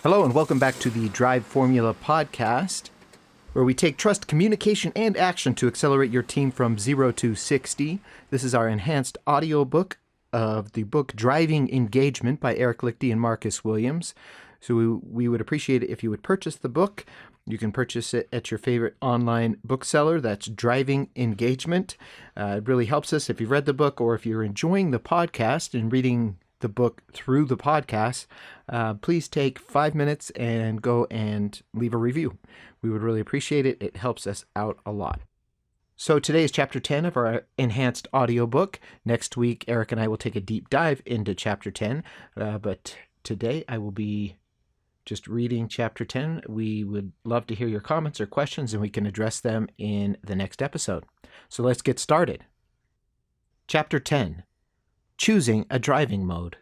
Hello and welcome back to the Drive Formula podcast, where we take trust, communication, and action to accelerate your team from 0 to 60. This is our enhanced audiobook of the book Driving Engagement by Eric Lichty and Marcus Williams. So we would appreciate it if you would purchase the book. You can purchase it at your favorite online bookseller. That's Driving Engagement. It really helps us if you've read the book or if you're enjoying the podcast and reading the book through the podcast. Please take 5 minutes and go and leave a review. We would really appreciate it. It helps us out a lot. So today is Chapter 10 of our enhanced audiobook. Next week, Eric and I will take a deep dive into Chapter 10. But today I will be just reading Chapter 10. We would love to hear your comments or questions, and we can address them in the next episode. So let's get started. Chapter 10. Choosing a driving mode.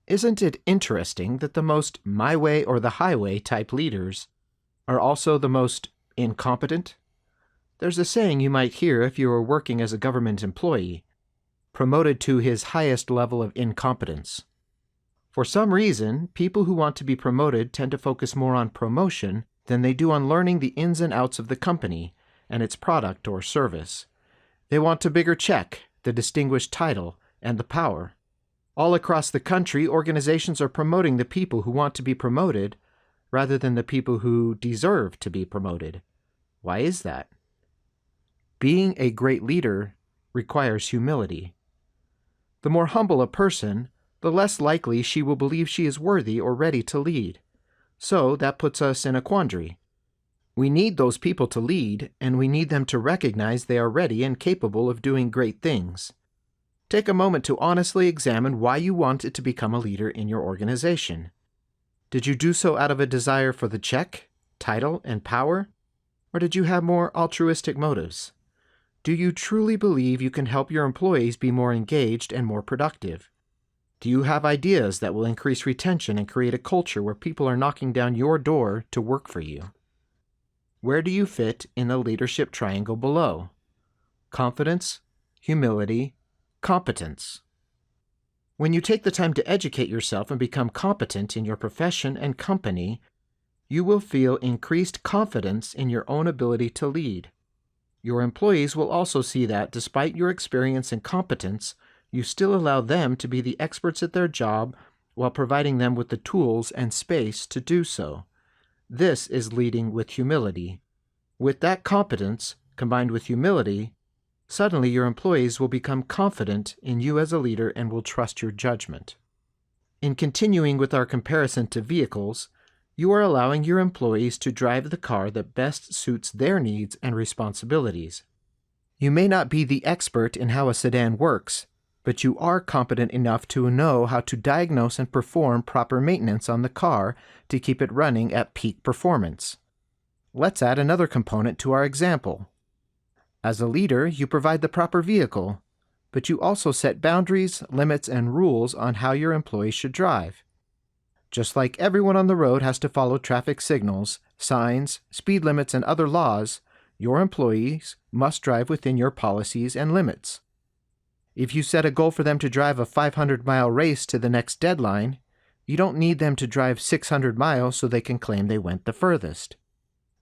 Isn't it interesting that the most my way or the highway type leaders are also the most incompetent? There's a saying you might hear if you were working as a government employee, promoted to his highest level of incompetence. For some reason, people who want to be promoted tend to focus more on promotion than they do on learning the ins and outs of the company and its product or service. They want a bigger check, the distinguished title, and the power. All across the country, organizations are promoting the people who want to be promoted rather than the people who deserve to be promoted. Why is that? Being a great leader requires humility. The more humble a person, the less likely she will believe she is worthy or ready to lead. So that puts us in a quandary. We need those people to lead, and we need them to recognize they are ready and capable of doing great things. Take a moment to honestly examine why you wanted to become a leader in your organization. Did you do so out of a desire for the check, title, and power? Or did you have more altruistic motives? Do you truly believe you can help your employees be more engaged and more productive? Do you have ideas that will increase retention and create a culture where people are knocking down your door to work for you? Where do you fit in the leadership triangle below? Confidence, humility, competence. When you take the time to educate yourself and become competent in your profession and company, you will feel increased confidence in your own ability to lead. Your employees will also see that despite your experience and competence, you still allow them to be the experts at their job while providing them with the tools and space to do so. This is leading with humility. With that competence, combined with humility, suddenly your employees will become confident in you as a leader and will trust your judgment. In continuing with our comparison to vehicles, you are allowing your employees to drive the car that best suits their needs and responsibilities. You may not be the expert in how a sedan works, but you are competent enough to know how to diagnose and perform proper maintenance on the car to keep it running at peak performance. Let's add another component to our example. As a leader, you provide the proper vehicle, but you also set boundaries, limits, and rules on how your employees should drive. Just like everyone on the road has to follow traffic signals, signs, speed limits, and other laws, your employees must drive within your policies and limits. If you set a goal for them to drive a 500-mile race to the next deadline, you don't need them to drive 600 miles so they can claim they went the furthest.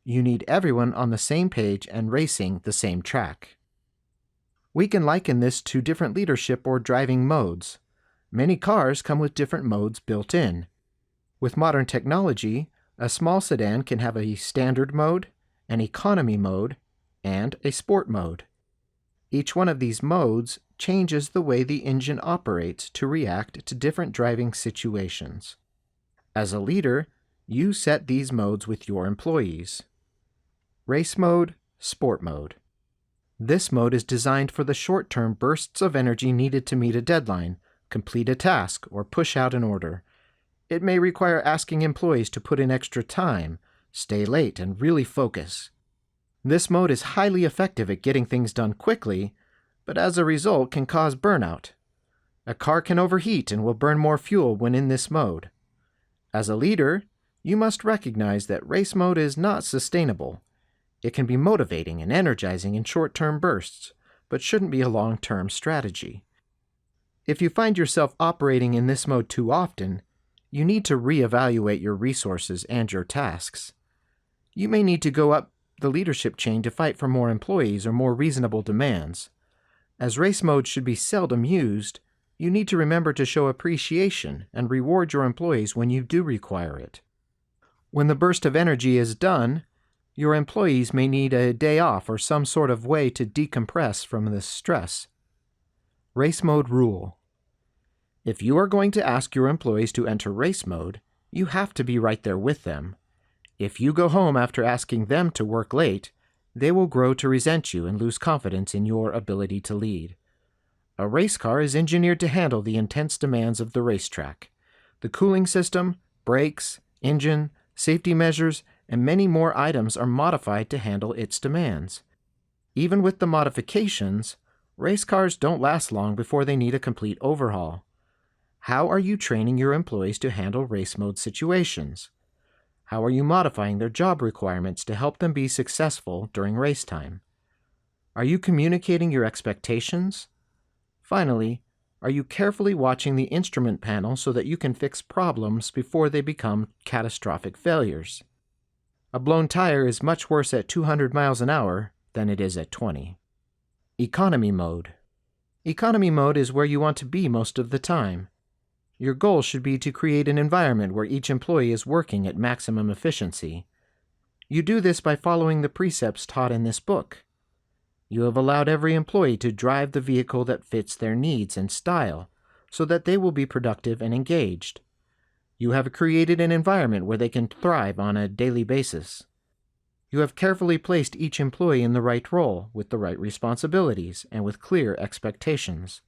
You need everyone on the same page and racing the same track. We can liken this to different leadership or driving modes. Many cars come with different modes built in. With modern technology, a small sedan can have a standard mode, an economy mode, and a sport mode. Each one of these modes changes the way the engine operates to react to different driving situations. As a leader, you set these modes with your employees. Race mode, sport mode. This mode is designed for the short-term bursts of energy needed to meet a deadline, complete a task, or push out an order. It may require asking employees to put in extra time, stay late, and really focus. This mode is highly effective at getting things done quickly, but as a result can cause burnout. A car can overheat and will burn more fuel when in this mode. As a leader, you must recognize that race mode is not sustainable. It can be motivating and energizing in short-term bursts, but shouldn't be a long-term strategy. If you find yourself operating in this mode too often, You need to reevaluate your resources and your tasks. You may need to go up the leadership chain to fight for more employees or more reasonable demands. As race mode should be seldom used, you need to remember to show appreciation and reward your employees when you do require it. When the burst of energy is done, your employees may need a day off or some sort of way to decompress from this stress. Race mode rule. If you are going to ask your employees to enter race mode, you have to be right there with them. If you go home after asking them to work late, they will grow to resent you and lose confidence in your ability to lead. A race car is engineered to handle the intense demands of the racetrack. The cooling system, brakes, engine, safety measures, and many more items are modified to handle its demands. Even with the modifications, race cars don't last long before they need a complete overhaul. How are you training your employees to handle race mode situations? How are you modifying their job requirements to help them be successful during race time? Are you communicating your expectations? Finally, are you carefully watching the instrument panel so that you can fix problems before they become catastrophic failures? A blown tire is much worse at 200 miles an hour than it is at 20. Economy mode. Economy mode is where you want to be most of the time. Your goal should be to create an environment where each employee is working at maximum efficiency. You do this by following the precepts taught in this book. You have allowed every employee to drive the vehicle that fits their needs and style, so that they will be productive and engaged. You have created an environment where they can thrive on a daily basis. You have carefully placed each employee in the right role, with the right responsibilities, and with clear expectations.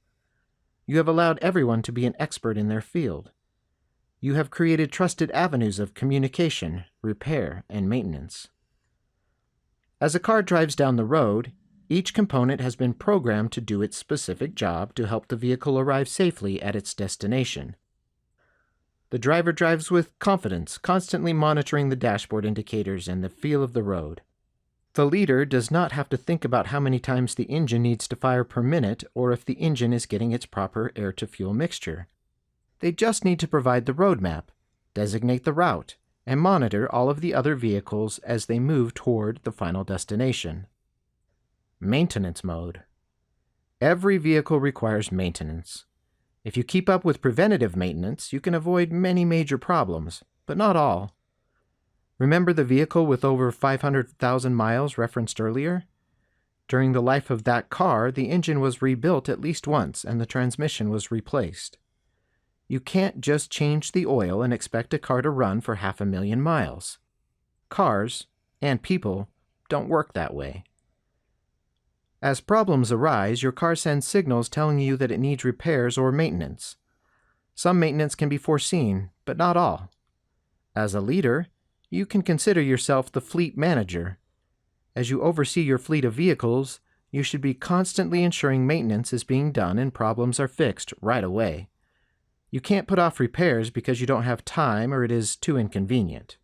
You have allowed everyone to be an expert in their field. You have created trusted avenues of communication, repair, and maintenance. As a car drives down the road, each component has been programmed to do its specific job to help the vehicle arrive safely at its destination. The driver drives with confidence, constantly monitoring the dashboard indicators and the feel of the road. The leader does not have to think about how many times the engine needs to fire per minute or if the engine is getting its proper air-to-fuel mixture. They just need to provide the roadmap, designate the route, and monitor all of the other vehicles as they move toward the final destination. Maintenance mode. Every vehicle requires maintenance. If you keep up with preventative maintenance, you can avoid many major problems, but not all. Remember the vehicle with over 500,000 miles referenced earlier? During the life of that car, the engine was rebuilt at least once and the transmission was replaced. You can't just change the oil and expect a car to run for 500,000 miles. Cars, and people, don't work that way. As problems arise, your car sends signals telling you that it needs repairs or maintenance. Some maintenance can be foreseen, but not all. As a leader, you can consider yourself the fleet manager. As you oversee your fleet of vehicles, you should be constantly ensuring maintenance is being done and problems are fixed right away. You can't put off repairs because you don't have time or it is too inconvenient.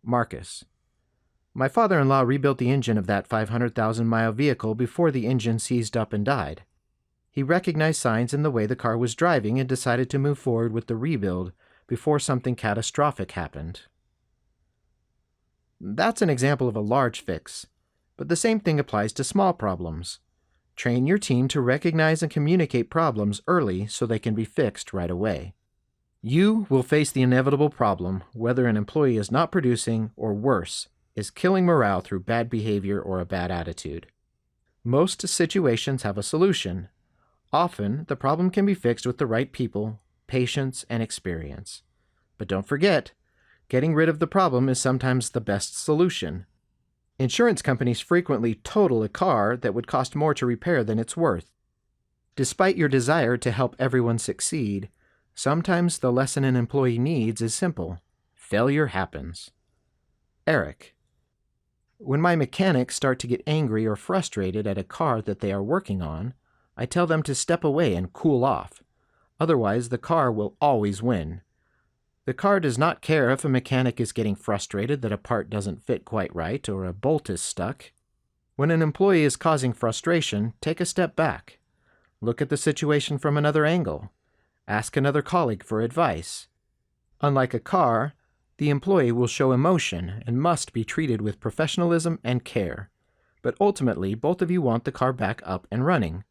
Marcus. My father-in-law rebuilt the engine of that 500,000-mile vehicle before the engine seized up and died. He recognized signs in the way the car was driving and decided to move forward with the rebuild before something catastrophic happened. That's an example of a large fix, but the same thing applies to small problems. Train your team to recognize and communicate problems early so they can be fixed right away. You will face the inevitable problem whether an employee is not producing or worse, is killing morale through bad behavior or a bad attitude. Most situations have a solution. Often, the problem can be fixed with the right people, patience, and experience. But don't forget, getting rid of the problem is sometimes the best solution. Insurance companies frequently total a car that would cost more to repair than it's worth. Despite your desire to help everyone succeed, sometimes the lesson an employee needs is simple. Failure happens. Eric. When my mechanics start to get angry or frustrated at a car that they are working on, I tell them to step away and cool off. Otherwise, the car will always win. The car does not care if a mechanic is getting frustrated that a part doesn't fit quite right or a bolt is stuck. When an employee is causing frustration, take a step back. Look at the situation from another angle. Ask another colleague for advice. Unlike a car, the employee will show emotion and must be treated with professionalism and care. But ultimately, both of you want the car back up and running.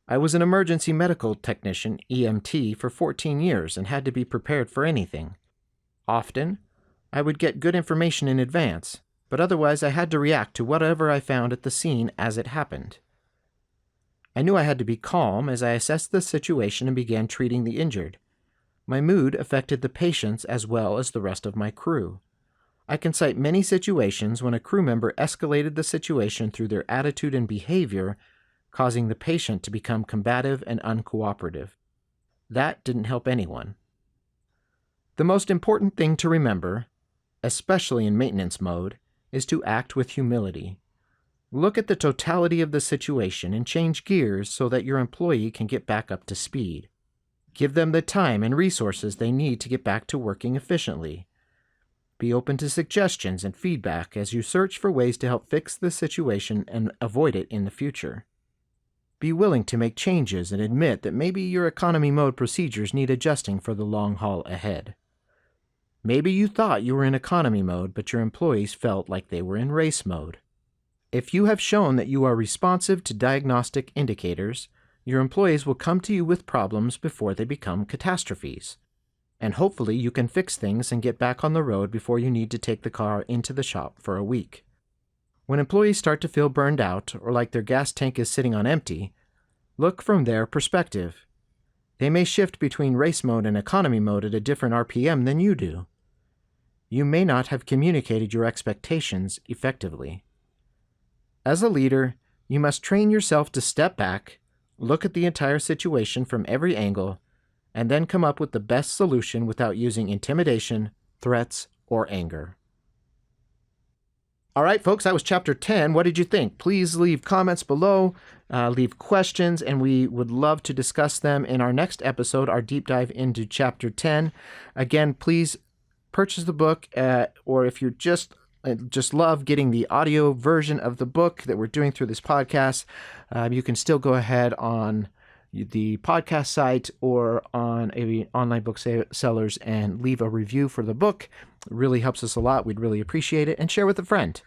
I was an emergency medical technician, EMT, for 14 years and had to be prepared for anything. Often, I would get good information in advance, but otherwise I had to react to whatever I found at the scene as it happened. I knew I had to be calm as I assessed the situation and began treating the injured. My mood affected the patients as well as the rest of my crew. I can cite many situations when a crew member escalated the situation through their attitude and behavior, causing the patient to become combative and uncooperative. That didn't help anyone. The most important thing to remember, especially in maintenance mode, is to act with humility. Look at the totality of the situation and change gears so that your employee can get back up to speed. Give them the time and resources they need to get back to working efficiently. Be open to suggestions and feedback as you search for ways to help fix the situation and avoid it in the future. Be willing to make changes and admit that maybe your economy mode procedures need adjusting for the long haul ahead. Maybe you thought you were in economy mode, but your employees felt like they were in race mode. If you have shown that you are responsive to diagnostic indicators, your employees will come to you with problems before they become catastrophes. And hopefully you can fix things and get back on the road before you need to take the car into the shop for a week. When employees start to feel burned out or like their gas tank is sitting on empty, look from their perspective. They may shift between race mode and economy mode at a different RPM than you do. You may not have communicated your expectations effectively. As a leader, you must train yourself to step back, look at the entire situation from every angle, and then come up with the best solution without using intimidation, threats, or anger. All right, folks, that was Chapter 10. What did you think? Please leave comments below, leave questions, and we would love to discuss them in our next episode, our deep dive into Chapter 10. Again, please purchase the book, or if you just love getting the audio version of the book that we're doing through this podcast, you can still go ahead on the podcast site or on online booksellers and leave a review for the book. It really helps us a lot. We'd really appreciate it. And share with a friend.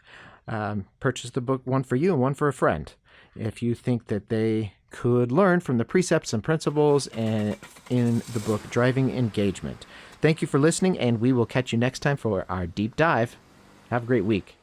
Purchase the book, one for you and one for a friend, if you think that they could learn from the precepts and principles in the book Driving Engagement. Thank you for listening, and we will catch you next time for our deep dive. Have a great week.